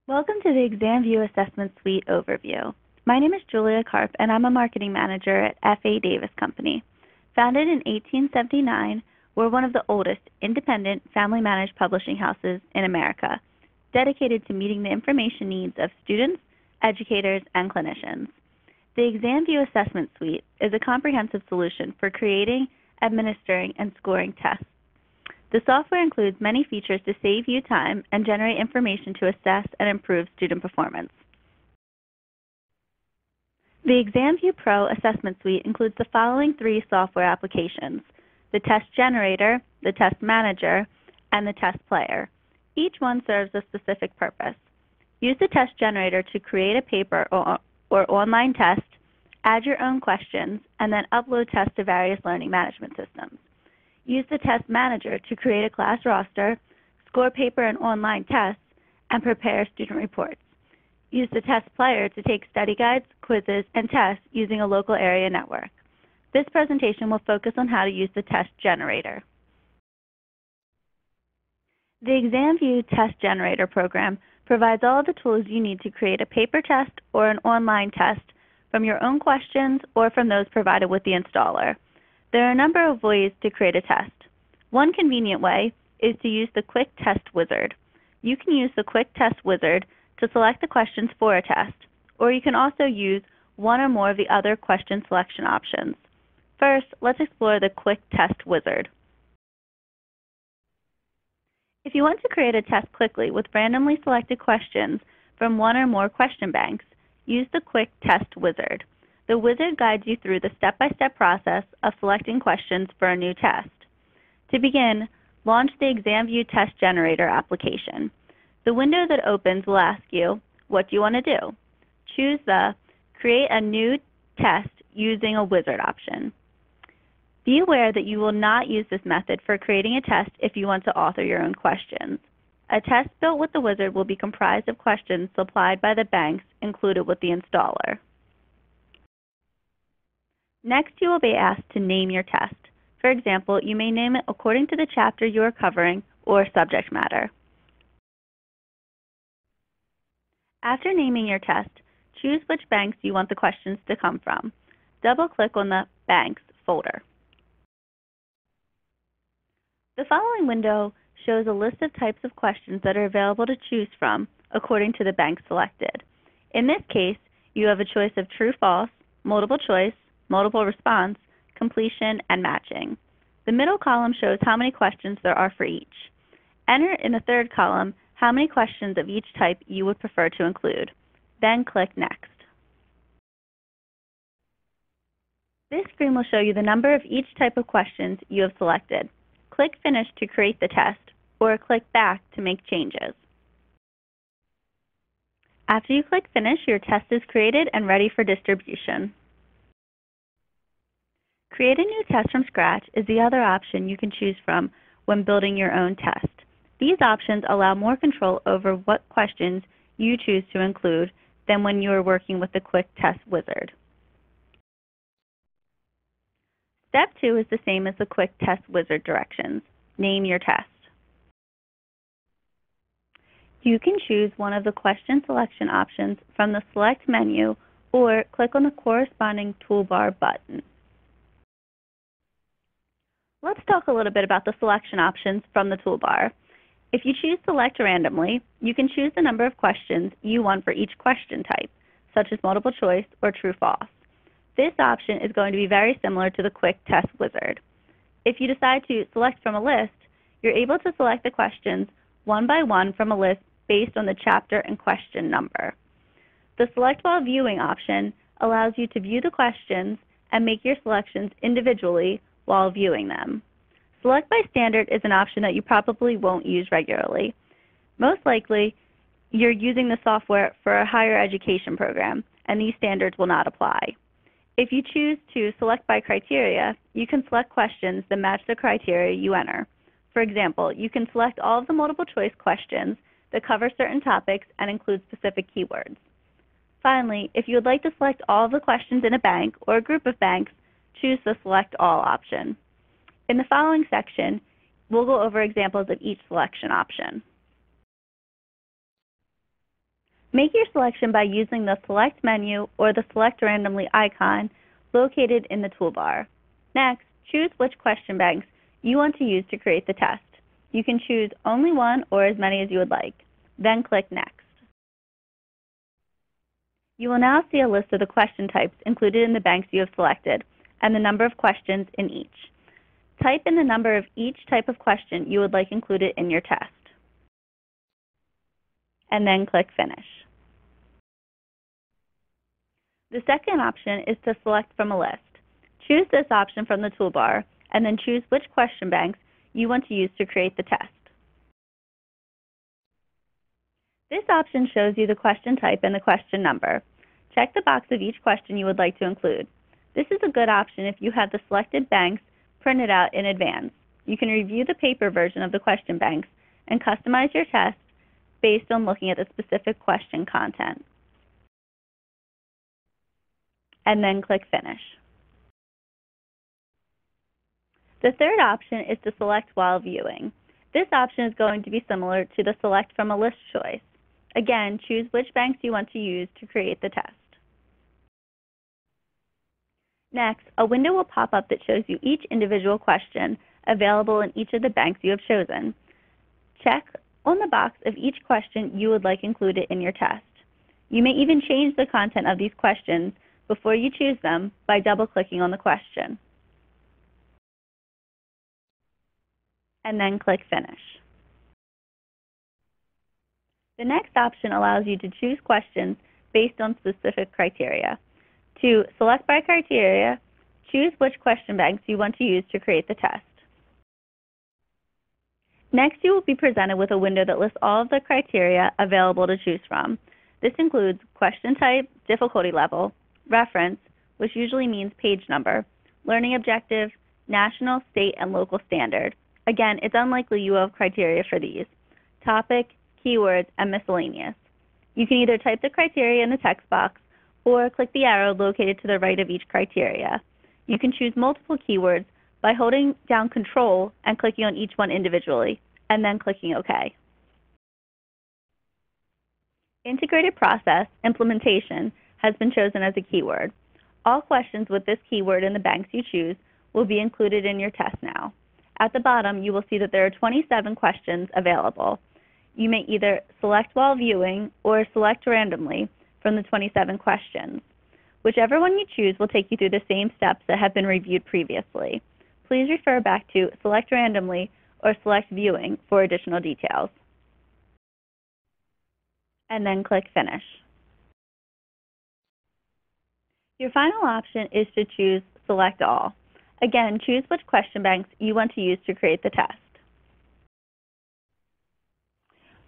Welcome to the ExamView Assessment Suite overview. My name is Julia Karp, and I'm a marketing manager at F.A. Davis Company. Founded in 1879, we're one of the oldest independent family-managed publishing houses in America, dedicated to meeting the information needs of students, educators, and clinicians. The ExamView Assessment Suite is a comprehensive solution for creating, administering, and scoring tests. The software includes many features to save you time and generate information to assess and improve student performance. The ExamView Pro Assessment Suite includes the following three software applications: the Test Generator, the Test Manager, and the Test Player. Each one serves a specific purpose. Use the Test Generator to create a paper or online test, add your own questions, and then upload tests to various learning management systems. Use the Test Manager to create a class roster, score paper and online tests, and prepare student reports. Use the Test Player to take study guides, quizzes, and tests using a local area network. This presentation will focus on how to use the Test Generator. The ExamView Test Generator program provides all of the tools you need to create a paper test or an online test from your own questions or from those provided with the installer. There are a number of ways to create a test. One convenient way is to use the Quick Test Wizard. You can use the Quick Test Wizard to select the questions for a test, or you can also use one or more of the other question selection options. First, let's explore the Quick Test Wizard. If you want to create a test quickly with randomly selected questions from one or more question banks, use the Quick Test Wizard. The wizard guides you through the step-by-step process of selecting questions for a new test. To begin, launch the ExamView Test Generator application. The window that opens will ask you, what do you want to do? Choose the Create a New Test using a Wizard option. Be aware that you will not use this method for creating a test if you want to author your own questions. A test built with the wizard will be comprised of questions supplied by the banks included with the installer. Next, you will be asked to name your test. For example, you may name it according to the chapter you are covering or subject matter. After naming your test, choose which banks you want the questions to come from. Double-click on the Banks folder. The following window shows a list of types of questions that are available to choose from according to the bank selected. In this case, you have a choice of true-false, multiple choice, multiple response, completion, and matching. The middle column shows how many questions there are for each. Enter in the third column how many questions of each type you would prefer to include. Then click Next. This screen will show you the number of each type of questions you have selected. Click Finish to create the test, or click Back to make changes. After you click Finish, your test is created and ready for distribution. Create a new test from scratch is the other option you can choose from when building your own test. These options allow more control over what questions you choose to include than when you are working with the Quick Test Wizard. Step 2 is the same as the Quick Test Wizard directions. Name your test. You can choose one of the question selection options from the Select menu or click on the corresponding toolbar button. Let's talk a little bit about the selection options from the toolbar. If you choose Select randomly, you can choose the number of questions you want for each question type, such as multiple choice or true-false. This option is going to be very similar to the Quick Test Wizard. If you decide to select from a list, you're able to select the questions one by one from a list based on the chapter and question number. The Select While Viewing option allows you to view the questions and make your selections individually while viewing them. Select by Standard is an option that you probably won't use regularly. Most likely, you're using the software for a higher education program, and these standards will not apply. If you choose to select by criteria, you can select questions that match the criteria you enter. For example, you can select all of the multiple choice questions that cover certain topics and include specific keywords. Finally, if you would like to select all of the questions in a bank or a group of banks, choose the Select All option. In the following section, we'll go over examples of each selection option. Make your selection by using the Select menu or the Select Randomly icon located in the toolbar. Next, choose which question banks you want to use to create the test. You can choose only one or as many as you would like. Then click Next. You will now see a list of the question types included in the banks you have selected and the number of questions in each. Type in the number of each type of question you would like included in your test, and then click Finish. The second option is to select from a list. Choose this option from the toolbar, and then choose which question banks you want to use to create the test. This option shows you the question type and the question number. Check the box of each question you would like to include. This is a good option if you have the selected banks printed out in advance. You can review the paper version of the question banks and customize your test based on looking at the specific question content. And then click Finish. The third option is to select while viewing. This option is going to be similar to the Select from a List choice. Again, choose which banks you want to use to create the test. Next, a window will pop up that shows you each individual question available in each of the banks you have chosen. Check on the box of each question you would like included in your test. You may even change the content of these questions before you choose them by double-clicking on the question. And then click Finish. The next option allows you to choose questions based on specific criteria. To select by criteria, choose which question banks you want to use to create the test. Next, you will be presented with a window that lists all of the criteria available to choose from. This includes question type, difficulty level, reference, which usually means page number, learning objective, national, state, and local standard. Again, it's unlikely you will have criteria for these. Topic, keywords, and miscellaneous. You can either type the criteria in the text box or click the arrow located to the right of each criteria. You can choose multiple keywords by holding down Control and clicking on each one individually, and then clicking OK. Integrated Process Implementation has been chosen as a keyword. All questions with this keyword in the banks you choose will be included in your test now. At the bottom, you will see that there are 27 questions available. You may either select while viewing or select randomly from the 27 questions. Whichever one you choose will take you through the same steps that have been reviewed previously. Please refer back to Select Randomly or Select Viewing for additional details. And then click Finish. Your final option is to choose Select All. Again, choose which question banks you want to use to create the test.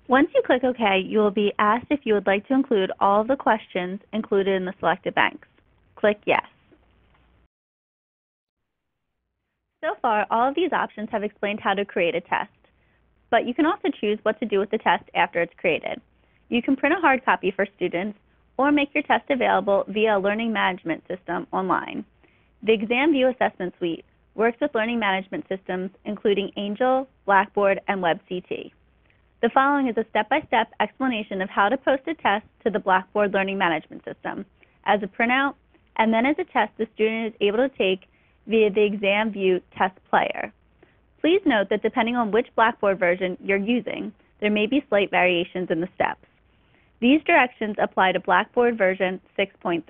Once you click OK, you will be asked if you would like to include all of the questions included in the selected banks. Click Yes. So far, all of these options have explained how to create a test, but you can also choose what to do with the test after it's created. You can print a hard copy for students or make your test available via a learning management system online. The ExamView assessment suite works with learning management systems including Angel, Blackboard, and WebCT. The following is a step-by-step explanation of how to post a test to the Blackboard Learning Management System as a printout, and then as a test the student is able to take via the ExamView test player. Please note that depending on which Blackboard version you're using, there may be slight variations in the steps. These directions apply to Blackboard version 6.3.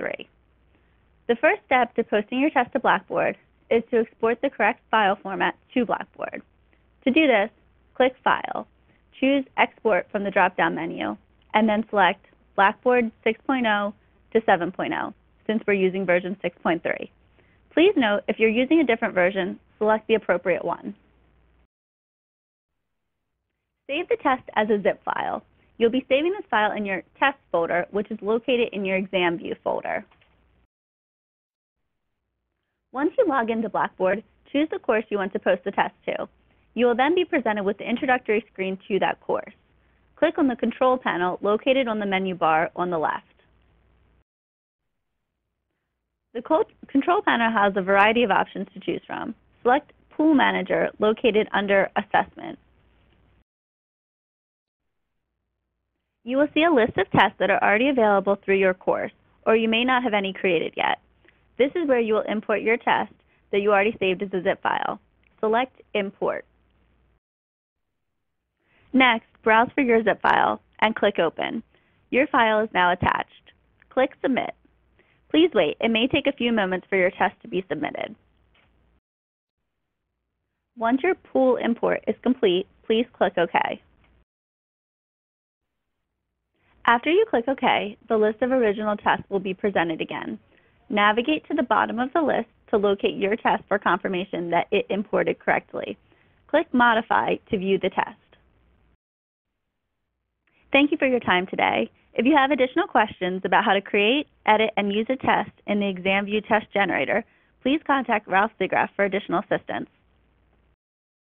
The first step to posting your test to Blackboard is to export the correct file format to Blackboard. To do this, click File, choose Export from the drop-down menu, and then select Blackboard 6.0 to 7.0, since we're using version 6.3. Please note, if you're using a different version, select the appropriate one. Save the test as a zip file. You'll be saving this file in your test folder, which is located in your ExamView folder. Once you log into Blackboard, choose the course you want to post the test to. You will then be presented with the introductory screen to that course. Click on the Control panel located on the menu bar on the left. The Control panel has a variety of options to choose from. Select Pool Manager located under Assessment. You will see a list of tests that are already available through your course, or you may not have any created yet. This is where you will import your test that you already saved as a zip file. Select Import. Next, browse for your zip file and click Open. Your file is now attached. Click Submit. Please wait. It may take a few moments for your test to be submitted. Once your pool import is complete, please click OK. After you click OK, the list of original tests will be presented again. Navigate to the bottom of the list to locate your test for confirmation that it imported correctly. Click Modify to view the test. Thank you for your time today. If you have additional questions about how to create, edit, and use a test in the ExamView test generator, please contact Ralph Zigraff for additional assistance.